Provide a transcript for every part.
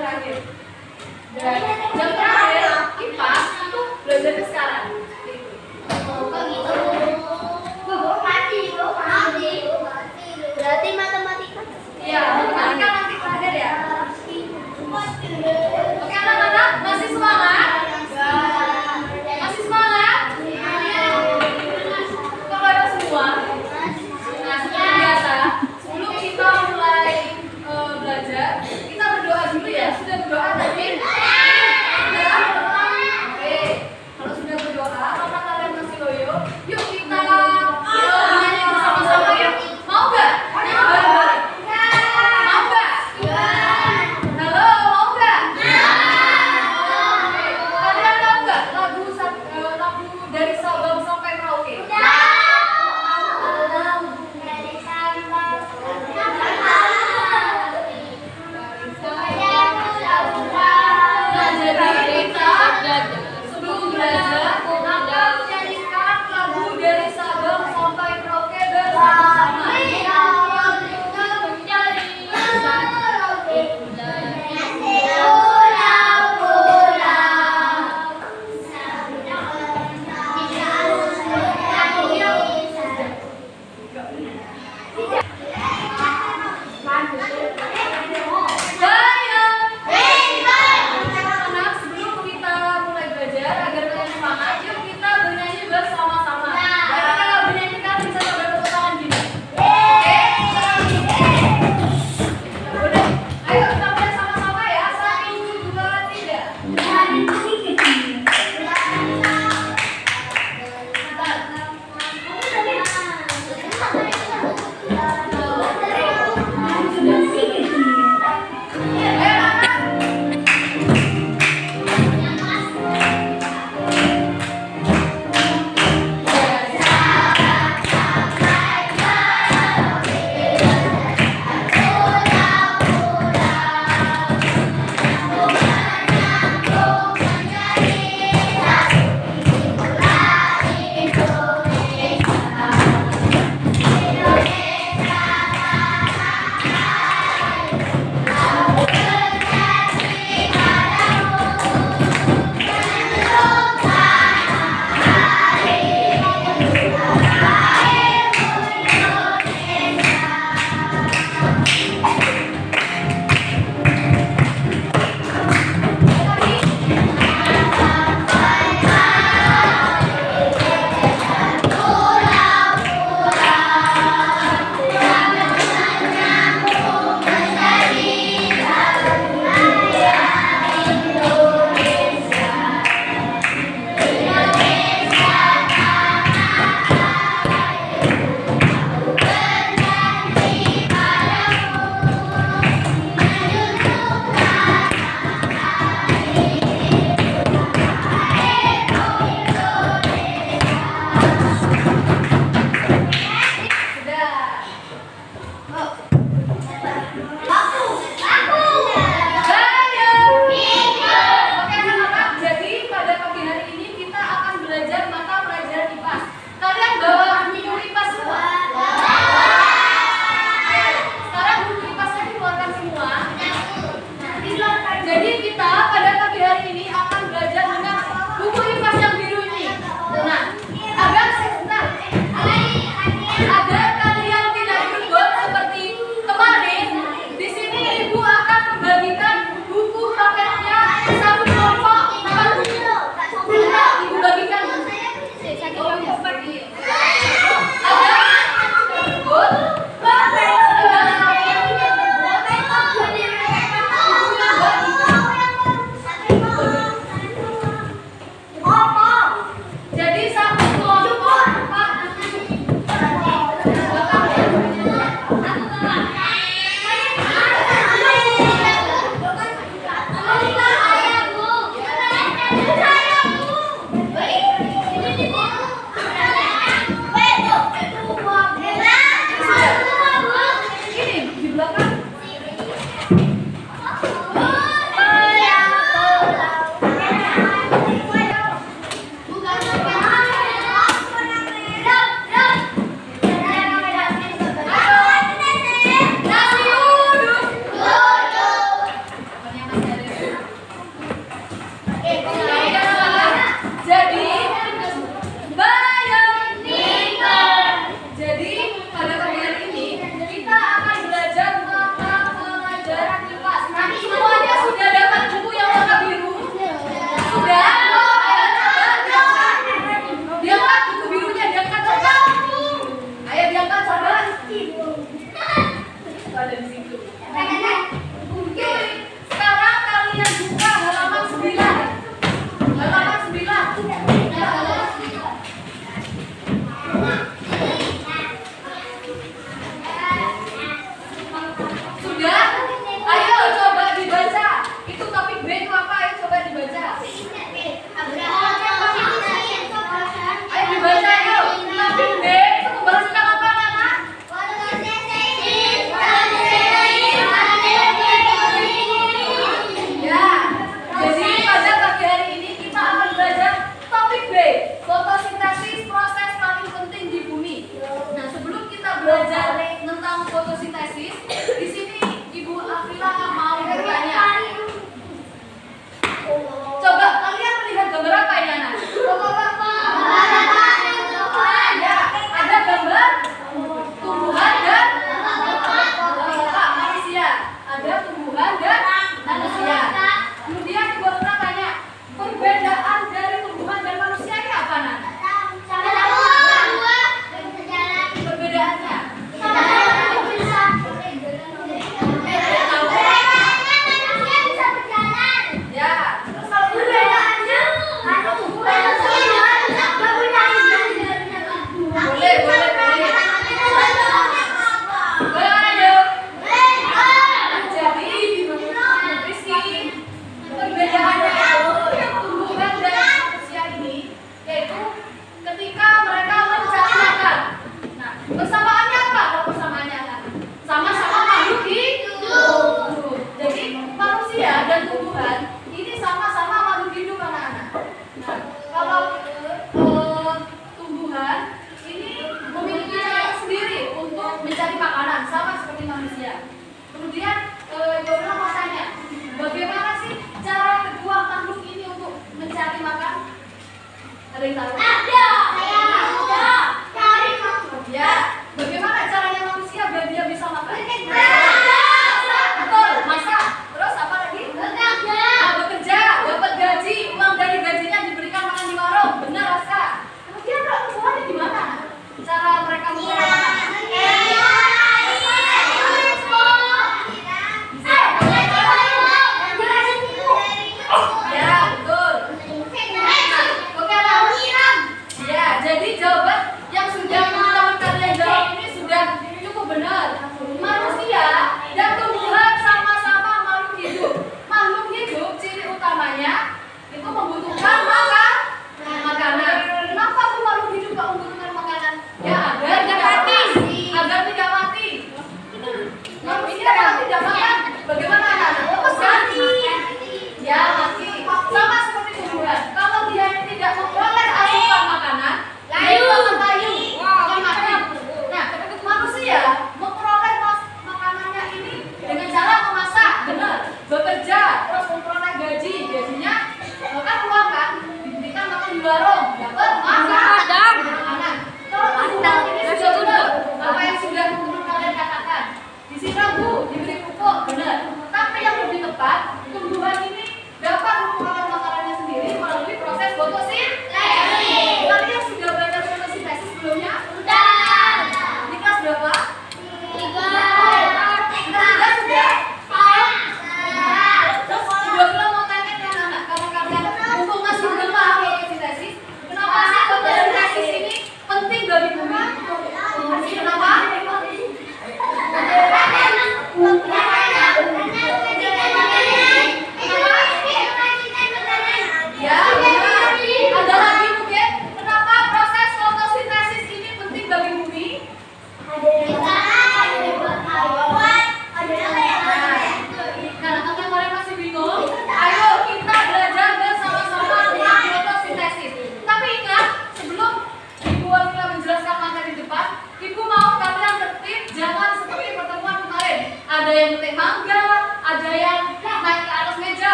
terakhir. Dan jam terakhir IPA itu belajarnya sekarang. Berarti matematika? Iya, matematika nanti terakhir ya. Oke anak-anak, masih semangat? Masih semangat? Kalau ada semua? Nah, seperti biasa, sebelum kita mulai belajar, kita berdoa dulu ya. Sudah berdoa tadi? Sudah? Oke, kalau sudah berdoa, karena kalian masih loyo, yuk kita nyanyi bersama-sama yuk. Mau nggak? Bareng-bareng. Mau nggak? Halo, mau nggak? Oke. Kalian tahu nggak lagu dari Sabang sampai Merauke? Nah, jadi kita sebelum belajar, maka menyanyikan lagu dari Sabang sampai Merauke bersama-sama. Anak-anak, sebelum kita mulai belajar agar kalian semangat, yuk Perbedaannya tumbuhan dan manusia ini yaitu ketika mereka mencari makan. Nah, persamaannya apa? Kalau persamaannya kan sama-sama makhluk hidup. Jadi manusia dan tumbuhan ini sama-sama makhluk hidup anak-anak. Nah, kalau tumbuhan ini memiliki cara sendiri untuk mencari makanan sama seperti manusia. Kemudian Yona mau tanya, bagaimana sih cara kedua makhluk ini untuk mencari makan? Ada yang tahu? Ada. Saya ada. Cari makan. Ya, bagaimana caranya manusia biar dia bisa makan? Masak. Betul, masak. Terus apa lagi? Bekerja. Nah, bekerja, dapat gaji, uang dari gajinya diberikan makan di warung. Benar, Aska. Kemudian kalau tumbuhannya gimana? Cara mereka memperoleh makan? Ya, betul. Oke, lah.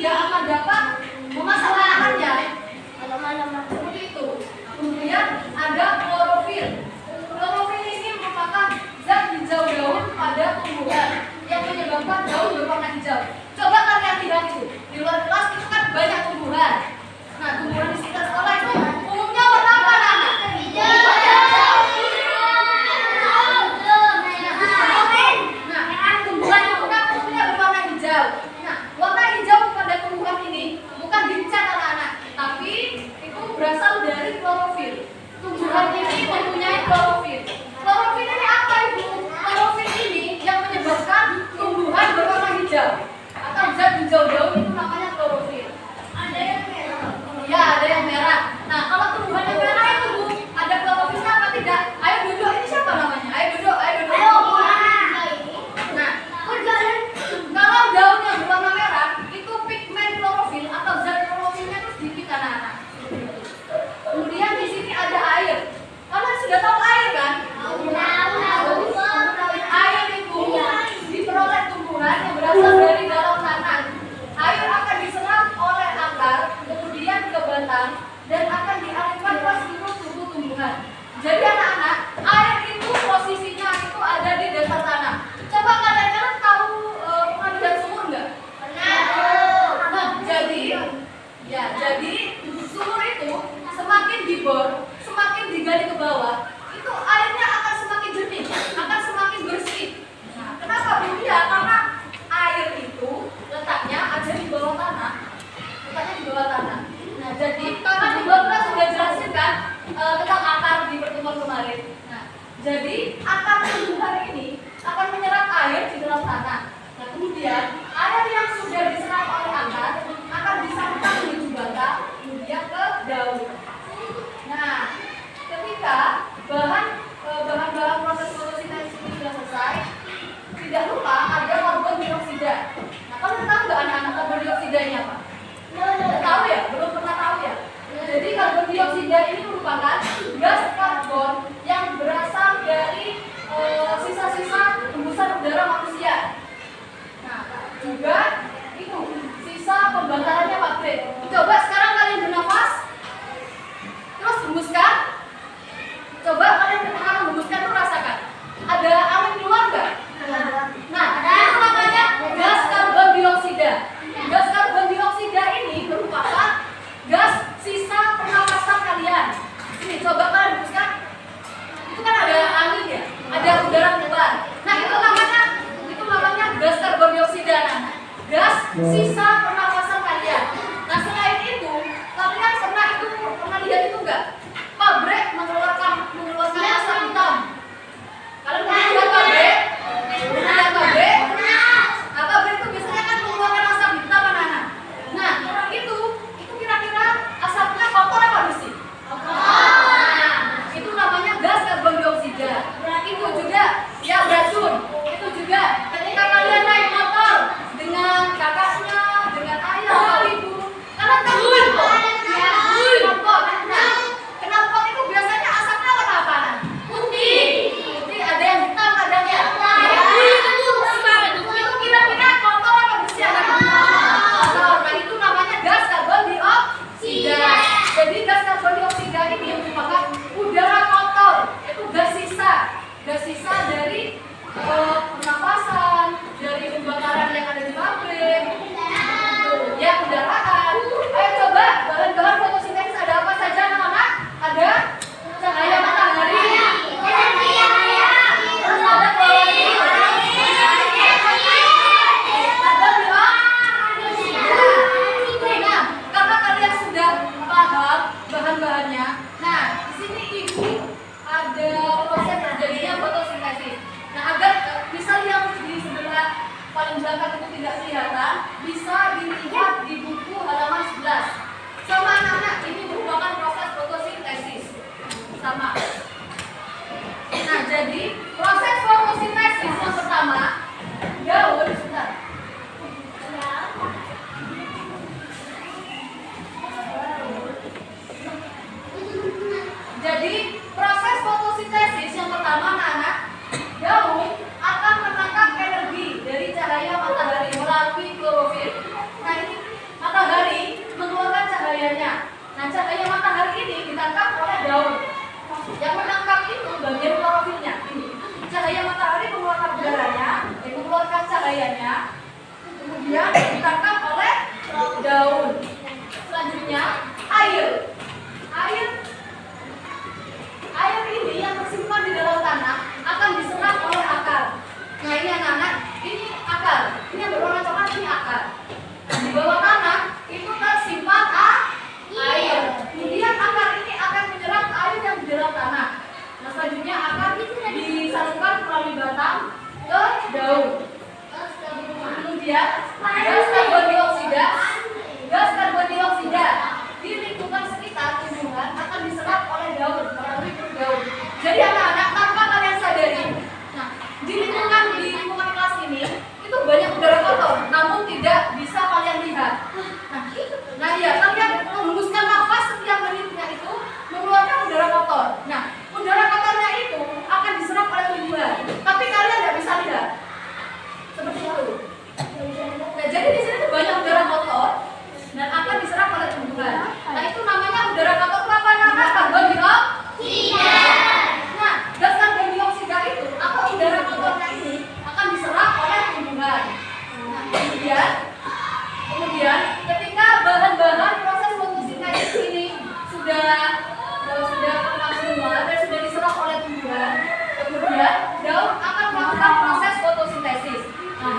tidak akan dapat memasalahkannya. Mana-mana. Seperti itu. Kemudian ada klorofil. Klorofil ini merupakan zat hijau daun pada tumbuhan yang menyebabkan daun berwarna hijau. Coba kalian lihat itu. Di luar kelas itu kan banyak tumbuhan. Nah, tumbuhan di sekitar sekolah itu umumnya warna apa, anak? Nah, tumbuhan itu kan umumnya berwarna hijau. Nah, warna hijau pada tumbuhan ini bukan dicat anak-anak, tapi itu berasal dari klorofil. Tumbuhan ini mempunyai klorofil. Klorofil ini apa, Ibu? Klorofil ini yang menyebabkan tumbuhan berwarna hijau atau zat hijau daun itu namanya klorofil.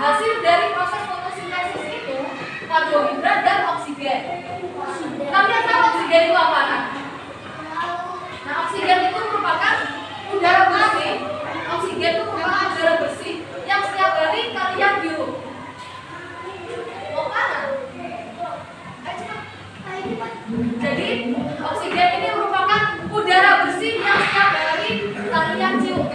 hasil dari proses fotosintesis itu karbohidrat dan oksigen. Kalian tahu oksigen itu apa? Nah, oksigen itu merupakan udara bersih. Oksigen itu merupakan udara bersih yang setiap hari kalian hirup. Mau mana? Jadi oksigen ini merupakan udara bersih yang setiap hari kalian cium.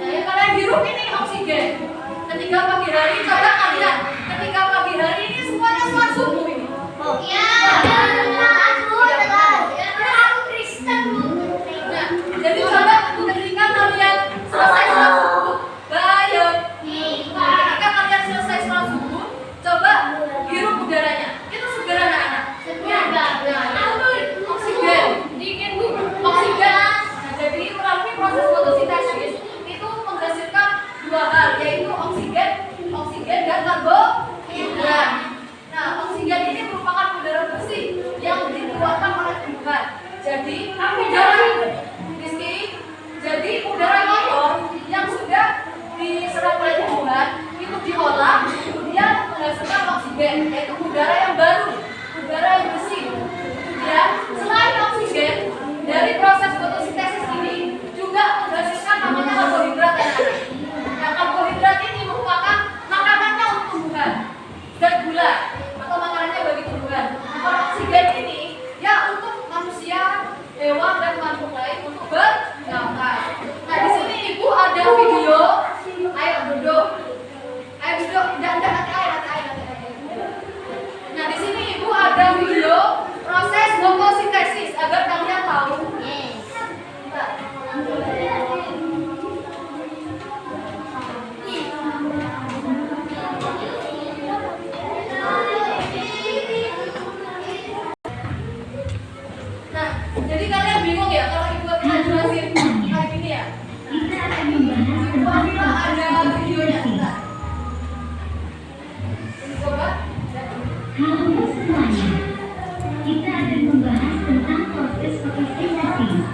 Nah, yang kalian hirup ini oksigen. Ketika pagi hari, coba kalian ketika pagi hari ini semuanya sholat subuh ini. Nah, jadi coba ketika kalian selesai sholat subuh, bayang. Ketika kalian selesai sholat subuh, coba hirup udaranya. Itu segar anak-anak. Nah, itu oksigen. Dingin bu. Oksigen. Nah, jadi melalui proses fotosintesis itu menghasilkan dua hal, yaitu oksigen dan karbohidrat. Nah, oksigen ini merupakan udara bersih yang dikeluarkan oleh tumbuhan. Jadi udara kotor yang sudah diserap oleh tumbuhan itu diolah, kemudian menghasilkan oksigen, yaitu udara yang baru, udara yang bersih. Kemudian selain oksigen, dari proses fotosintesis ini juga menghasilkan namanya karbohidrat. Nah, karbohidrat ini merupakan makanannya untuk tumbuhan dan gula atau makanannya bagi tumbuhan. Nah, kalau oksigen ini ya untuk manusia, hewan dan makhluk lain untuk bernafas. Nah, di sini ibu ada video. Ayo duduk. Tidak air. Nah, di sini ibu ada video proses fotosintesis agar kalian tahu. Nah, jadi kalian bingung ya kalau ibu akan jelasin kayak gini ya? Ibu ada videonya. Coba. Halo semuanya, kita akan membahas tentang proses fotosintesis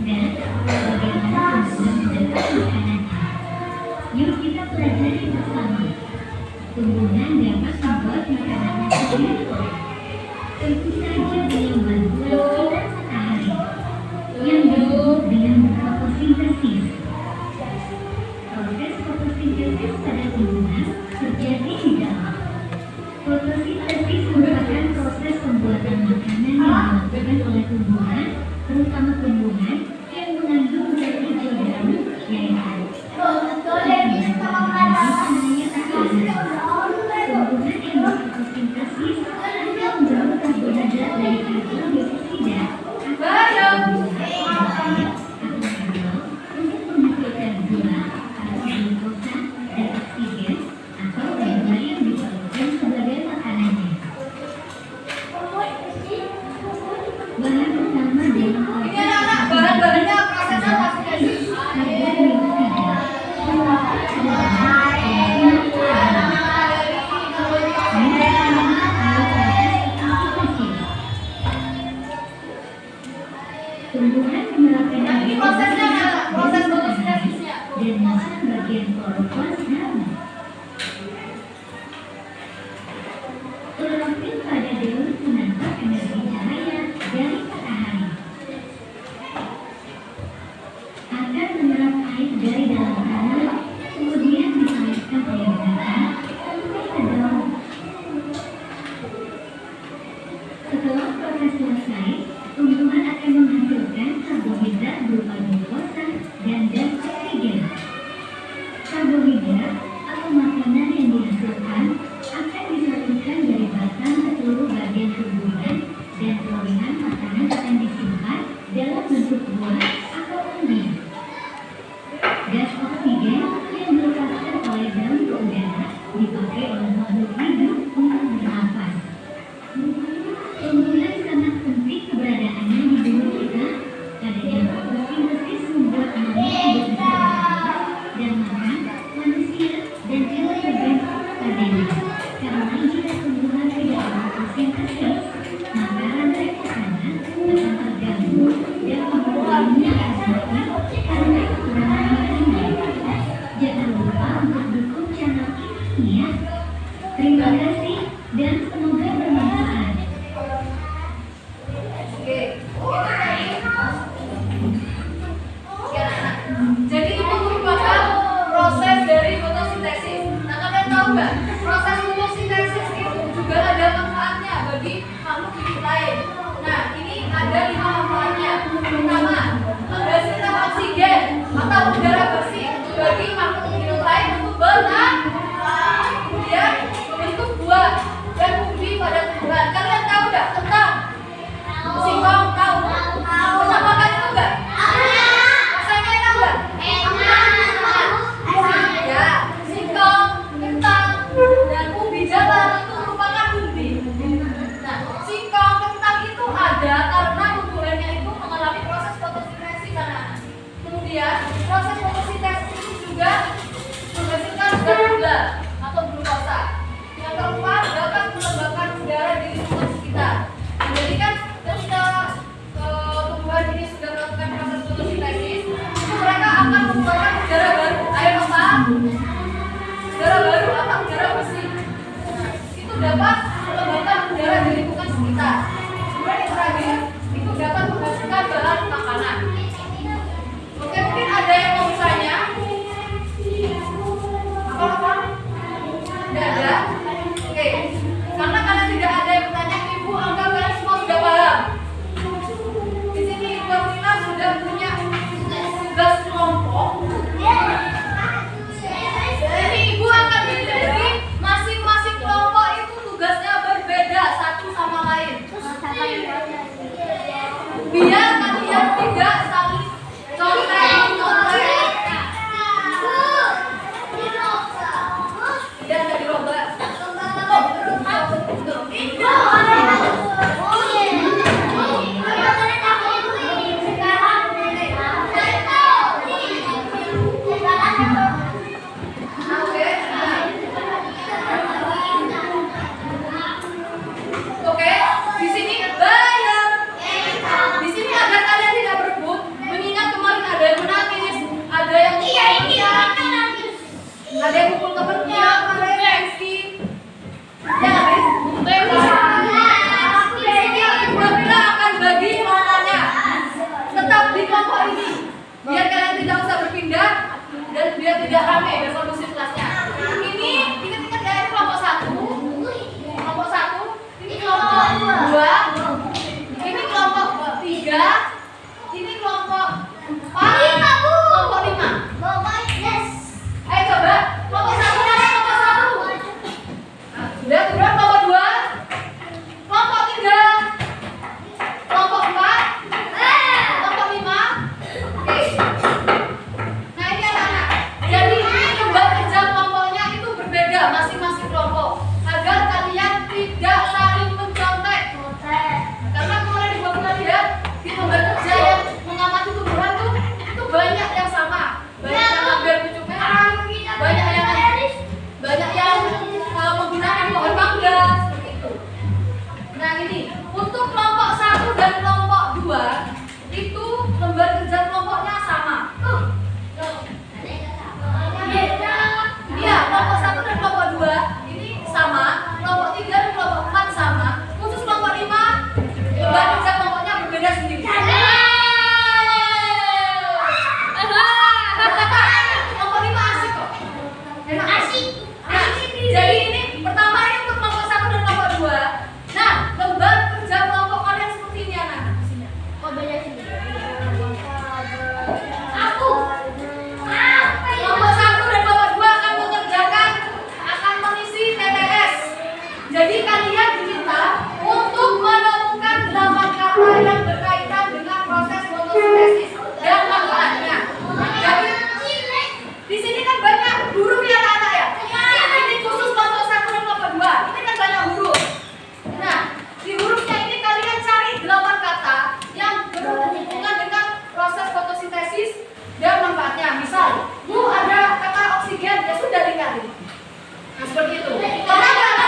dan bagaimana tumbuhan mendapat makanannya. Yuk kita pelajari bersama. Tumbuhan dapat membuat makanannya sendiri. Tentu saja dengan bantuan sinar matahari yang disebut dengan fotosintesis. Proses fotosintesis pada tumbuhan terjadi di dalam. Fotosintesis merupakan proses pembuatan makanan yang dilakukan oleh tumbuhan, terutama tumbuhan yang mengandung zat hijau daun, yaitu tumbuhan yang berfotosintesis juga membangun karbohidrat dari karbon dioksida atau untuk menghasilkan gula atau glukosa dan oksigen atau gula yang diperlukan sebagai makanannya. Bahan utama dalam Ini anak-anak bahan-bahannya prosesnya fotosintesis. karbon dioksida tumbuhan menyerap Nah, ini prosesnya anak, proses fotosintesisnya. dan masuk bagian klorofil hama. Klorofil pada daun menangkap energi cahaya dari matahari. Akan menyerap air dari dalam tanah, kemudian disalurkan oleh batang sampai ke daun. Setelah proses selesai, tumbuhan akan menghasilkan karbohidrat berupa glukosa dan gas oksigen. Karbohidrat atau makanan yang dihasilkan akan disalurkan dari batang ke seluruh bagian tumbuhan dan perolehan makanan akan disimpan dalam bentuk buah atau umbi. Gas oksigen yang dilepaskan oleh daun ke udara dipakai oleh makhluk hidup untuk bernafas. Tumbuhan sangat penting keberadaannya di bumi kita. Adanya fotosintesis membuat manusia bisa bernafas dan makan, manusia dan hewan bergantung padanya. Karena jika tumbuhan tidak berfotosintesis, maka rantai makanan akan terganggu dan pembuahannya akan mati karena kekurangan makannya. Terima kasih dan semoga bermanfaat. Oke, jadi itu merupakan proses dari fotosintesis. Nah, kalian tahu nggak? Proses fotosintesis itu juga ada manfaatnya bagi makhluk hidup lain. Nah, ini ada 5 manfaatnya. Pertama, menghasilkan oksigen atau udara bersih bagi makhluk hidup lain untuk bernafas. Kemudian membentuk buah dan umbi pada tumbuhan. Kalian tahu nggak tentang singkong? Tahu? Pernah makan itu nggak? Rasanya enak nggak? Ya, singkong, kentang, dan umbi jalan itu merupakan umbi. Nah, singkong, kentang itu ada karena tumbuhannya itu mengalami proses fotosintesis anak-anak. Kemudian proses fotosintesis itu juga menghasilkan zat gula atau glukosa. Yang keempat, dapat melembabkan udara di lingkungan sekitar. Jadi kan ketika tumbuhan ini sudah melakukan proses fotosintesis, itu mereka akan mengeluarkan udara baru. Air apa? Udara baru atau udara bersih. Nah, itu dapat melembabkan udara di lingkungan sekitar. Kemudian yang terakhir, itu dapat menghasilkan bahan makanan. Oke, mungkin ada yang mau bertanya? Apa? Tidak ada? Oke, karena kalian tidak ada yang bertanya, Ibu anggap kalian semua sudah paham. Di sini Ibu Amina sudah punya tugas kelompok. Jadi Ibu akan menjadi masing-masing kelompok itu tugasnya berbeda satu sama lain. Biar kalian tidak saling contek. Dan nggak dirubah. Oke, di sini bayang. Di sini agar kalian tidak berebut, mengingat kemarin ada yang menangis, ada yang ada yang pukul temennya, Rizky. Ya, Riz. Ibu Amina akan bagi kelompoknya. Tetap di kelompok ini, biar kalian tidak usah berpindah dan biar tidak ramai dan kondusif kelasnya. Ini ingat-ingat ya, kelompok 1, kelompok 1, ini kelompok 2, ini kelompok 3, ini kelompok 4, kelompok 5. Ayo coba, kelompok 1 dan kelompok 1. Nah, sudah kelompok 2, kelompok 3, kelompok 4, kelompok 5. Oke. Nah, ini anak-anak. Jadi lembar kerja kelompoknya itu berbeda masing-masing kelompok agar kalian tidak saling mencontek. Karena kemarin Ibu Amina lihat di lembar kerja yang mengamati tumbuhan tuh itu banyak yang sama. Banyak yang hampir pucuk merah, banyak yang menggunakan pohon mangga seperti itu. Nah, ini untuk kelompok 1 dan kelompok 2 itu lembar kerja kelompoknya sama. Iya, kelompok 1 dan kelompok 2 ini sama, kelompok 3 dan kelompok 4 sama. Khusus kelompok 5 lembar kerja kelompoknya berbeda sendiri. Kelompok 5 asik kok. Enak. Nah, jadi ini pertama ini untuk kelompok 1 dan kelompok 2. Nah, lembar kerja kelompok kalian seperti ini anak-anak. Kelompok 1 dan kelompok 2 akan mengisi TTS. Jadi kalian diminta untuk menemukan 8 kata yang berkaitan dengan proses fotosintesis dan manfaatnya. Jadi di sini kan banyak huruf ya anak-anak ya. Ini khusus kelompok 1 dan kelompok 2. Ini kan banyak huruf. Nah, di hurufnya ini kalian cari 8 kata yang berhubungan dengan proses fotosintesis dan manfaatnya. Misal, Bu ada kata oksigen, ya sudah lingkarin. Nah, seperti itu. Kalau ada apa?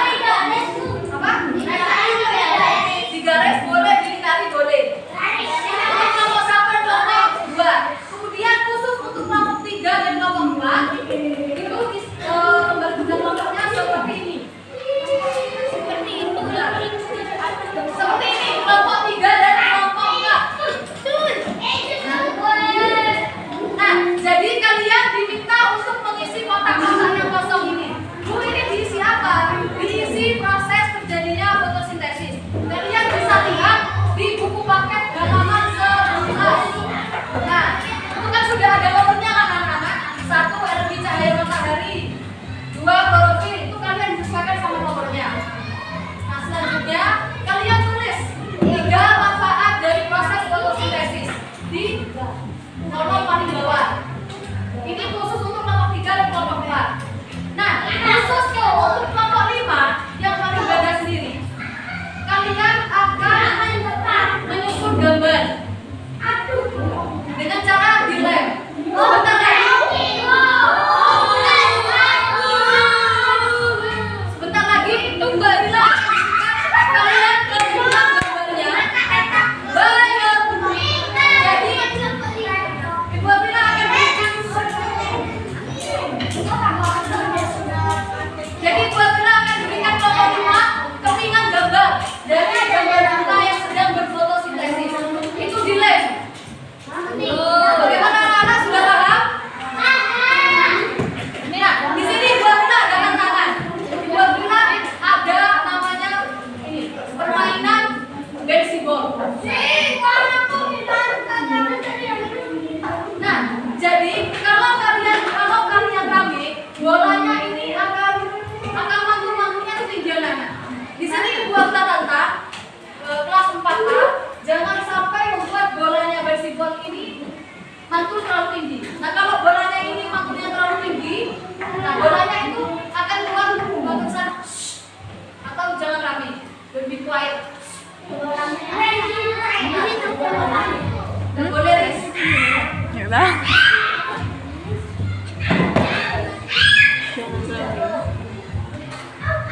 Digaris boleh, dilingkari boleh. Untuk kelompok 1 dan kelompok 2. Kemudian khusus untuk kelompok 3 dan kelompok 4 itu lembar kerja kelompoknya seperti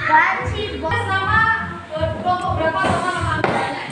Nama kelompok berapa sama nama anggotanya?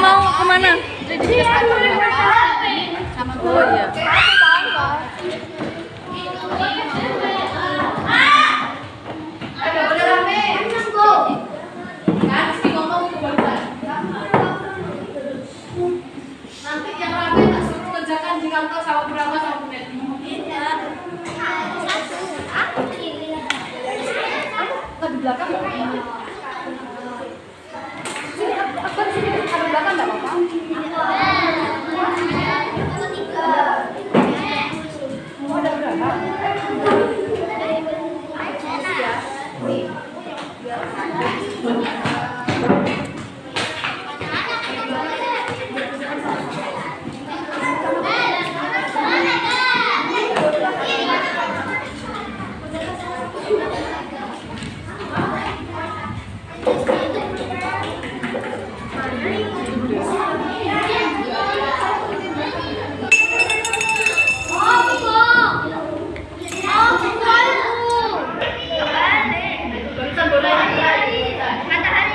Mau kemana? Oh iya. Ada boleh rame. Kan si ngomong itu barusan. Nanti yang rame tak suruh kerjakan di kantor sama berapa sama Bu Neti. Di belakang nggak apa-apa. Apa di sini ada belakang nggak apa-apa? Mau ada berapa?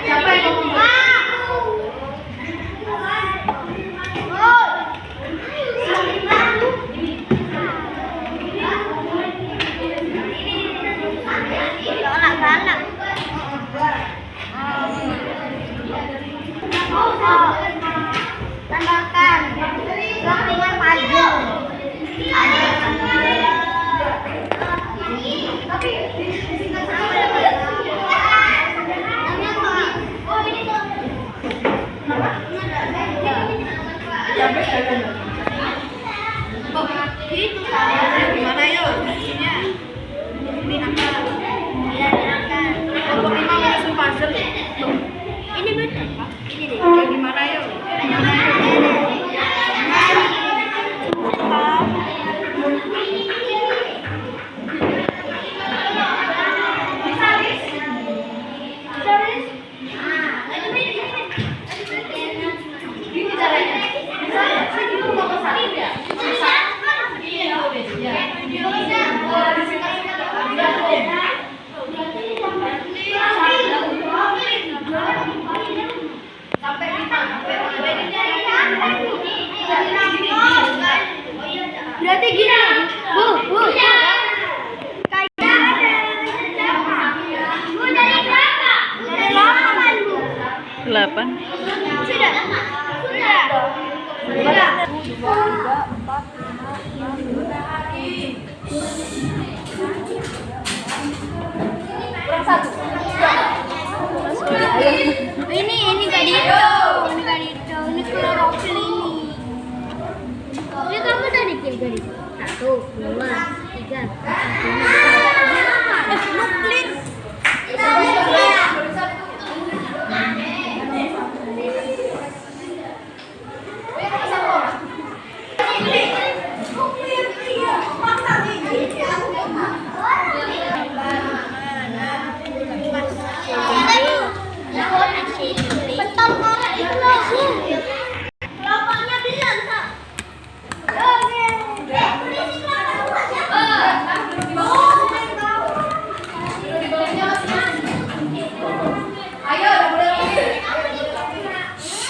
Siapa yang ngomong? Tambahkan dengan payung. Tapi disingkat sama oh ini tuh. Oh, itu gimana yuk? Isinya ini apa? Kelompok 5 menyusun puzzle. Ini benar. Ini deh. Kayak gimana yuk? Gimana yuk? Gini caranya. Misalnya, itu mau pesan ya? Pesan. Iya, boleh. Ya. Disingkat-singkat ya. Sampai 5. Berarti gini, Bu. Bu dari berapa? Dari 8, Bu. 8. Sudah. Kurang 1. Ini gak dihitung. Ini klorofil ini. Ini kamu tadi dari 1, 2, 3, 4, 5. Nuklir. Betul banget itu loh. Kelopaknya bilang, Kak. Ayo, udah boleh lagi.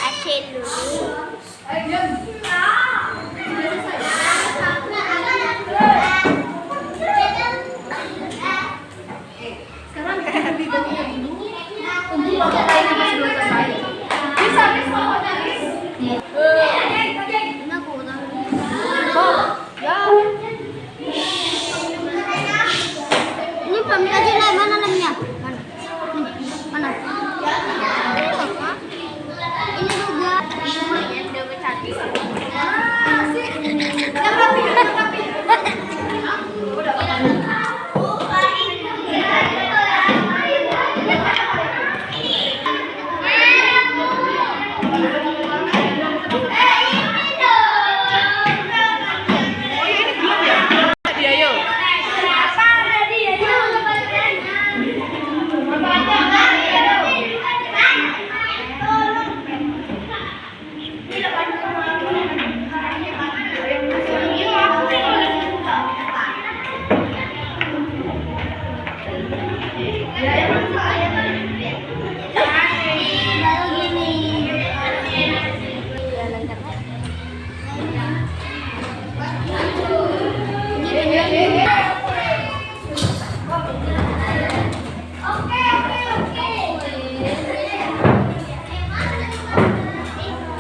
Asin dulu. Ayo, diam. Sekarang kita di bawahnya dulu. Tunggu waktu lainnya masih belum selesai. Bisa, Riz, pokoknya, Riz.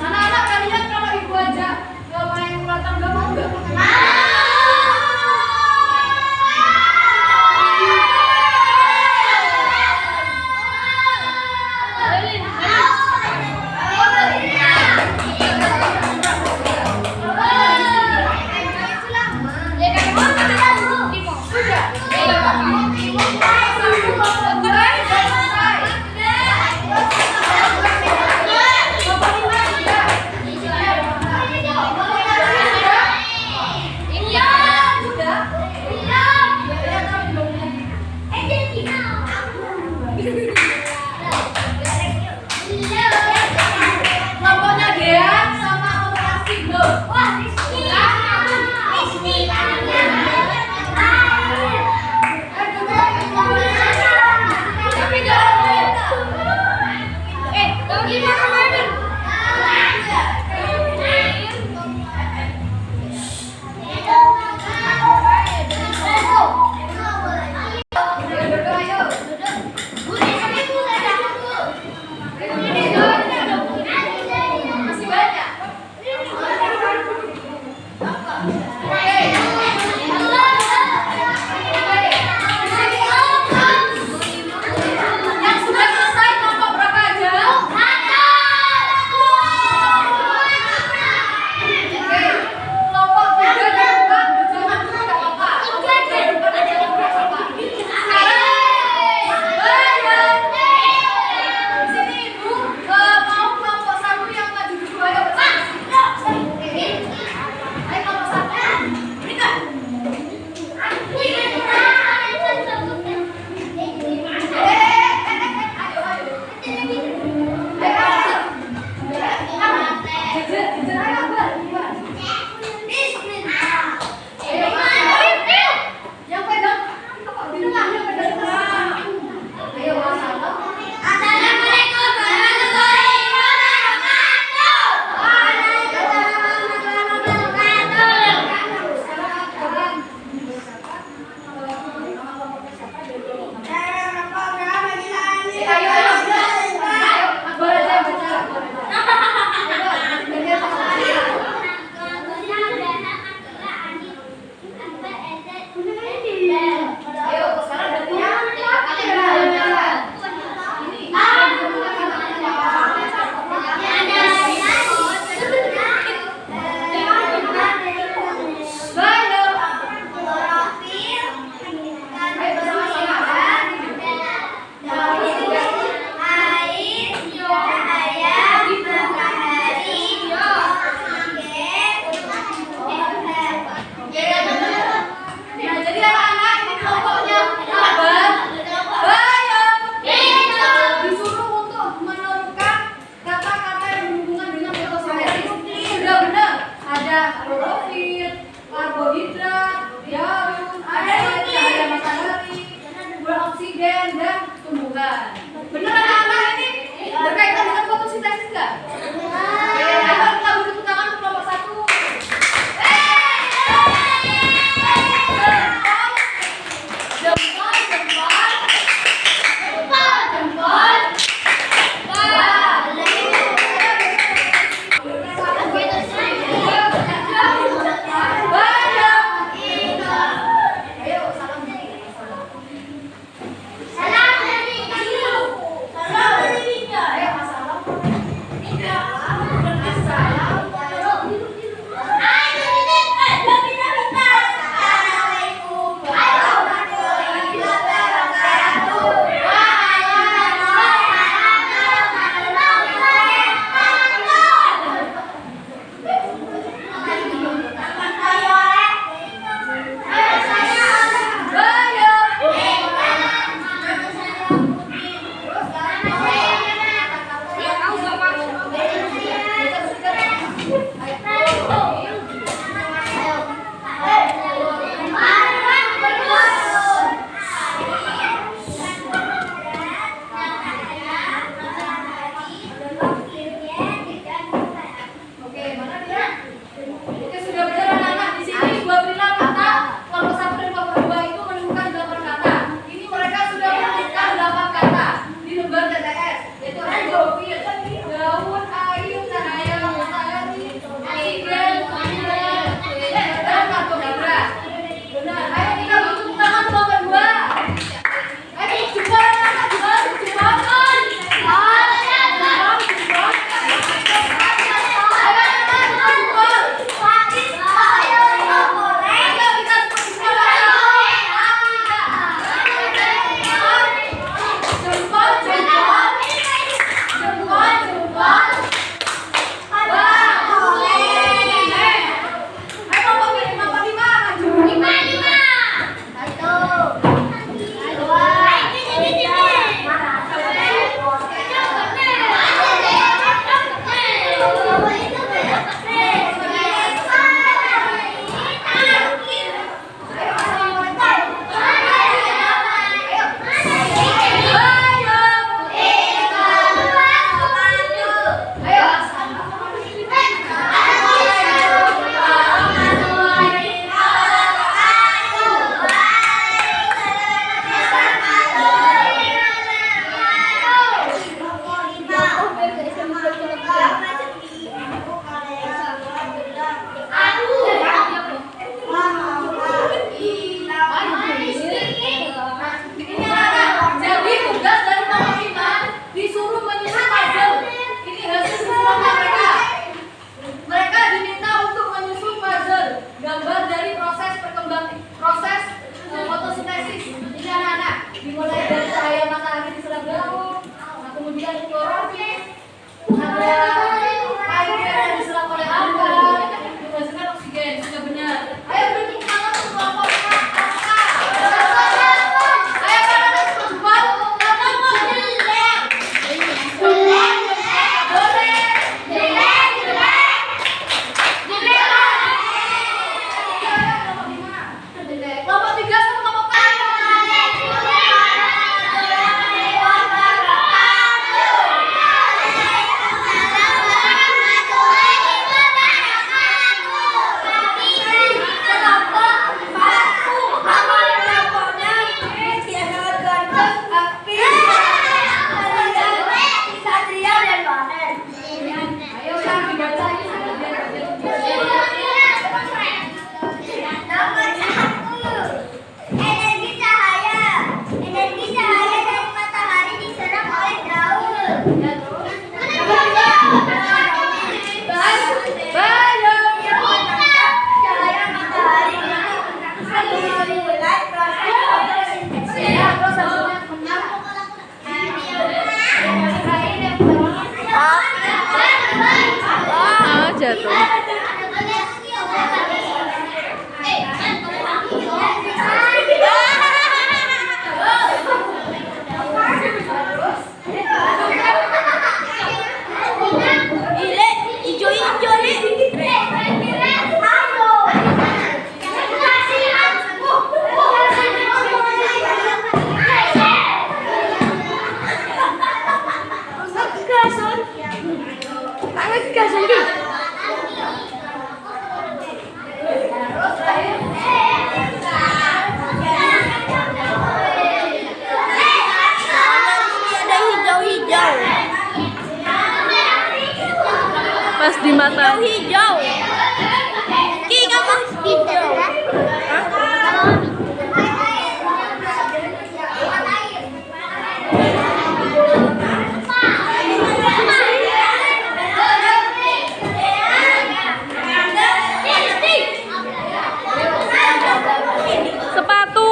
Anak-anak kalian hijau. Ki kamu hijau. Sepatu.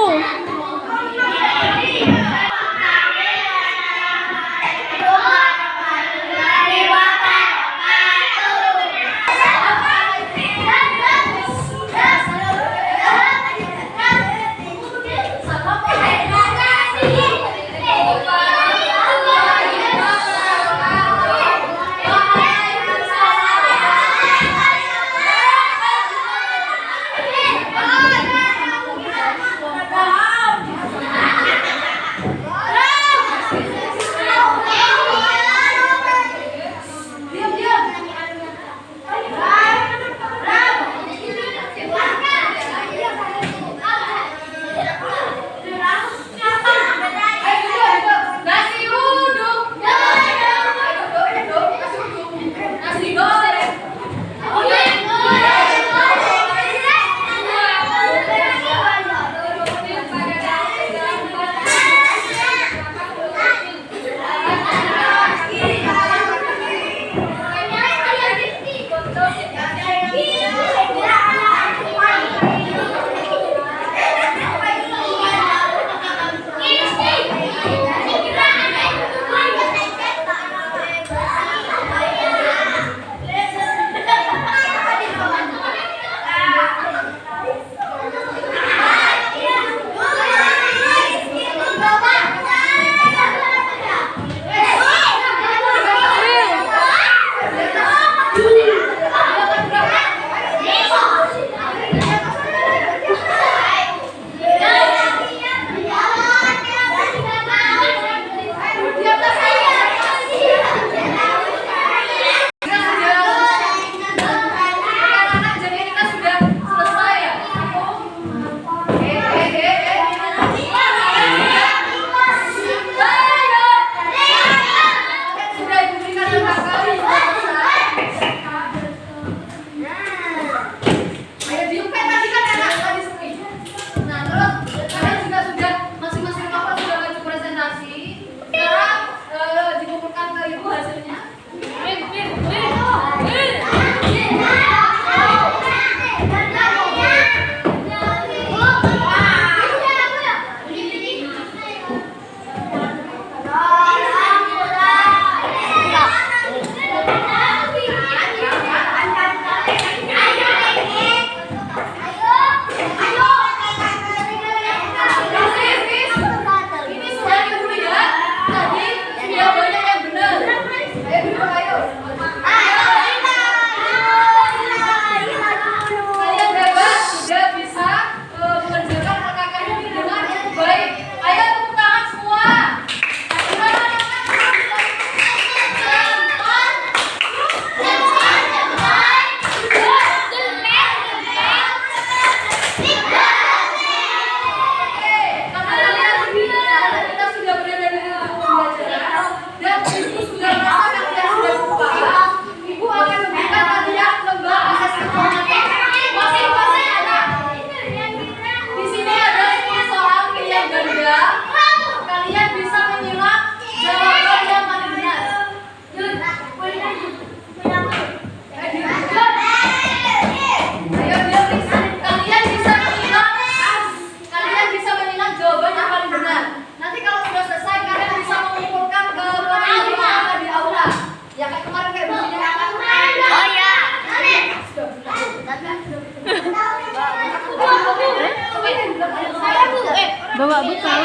Bawa bekal?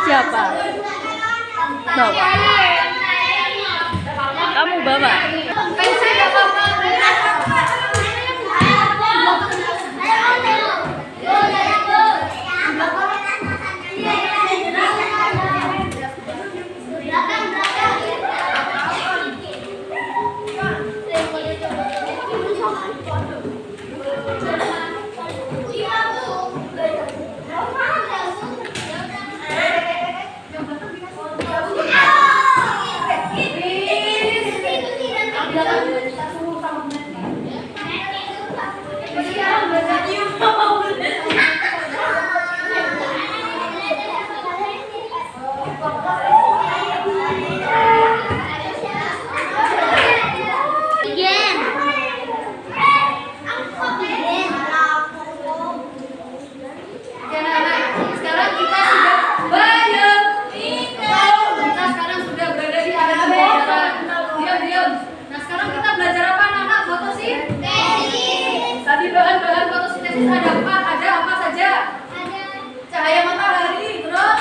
Siapa? Bawa. Kamu bawa? fotosintesis ada apa saja? Cahaya matahari, terus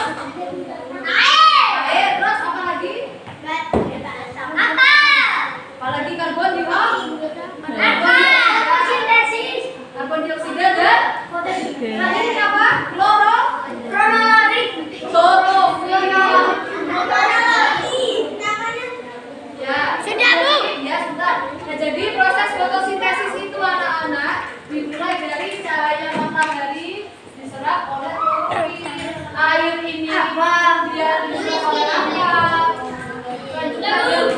air, terus apa lagi? Apalagi karbon dioksida dan terakhir apa? Klorofil. Ya. Sudah, Bu. Ya, sudah. Nah, jadi proses fotosintesis itu anak-anak dimulai dari cahaya matahari diserap oleh klorofil. Air ini dia diserap oleh apa?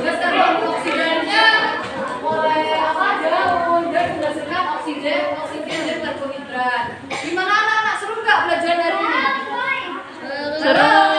Gas karbon dioksidanya oleh apa? Daun dan menghasilkan oksigen dan karbohidrat. Gimana anak-anak, seru nggak belajar hari ini? Seru.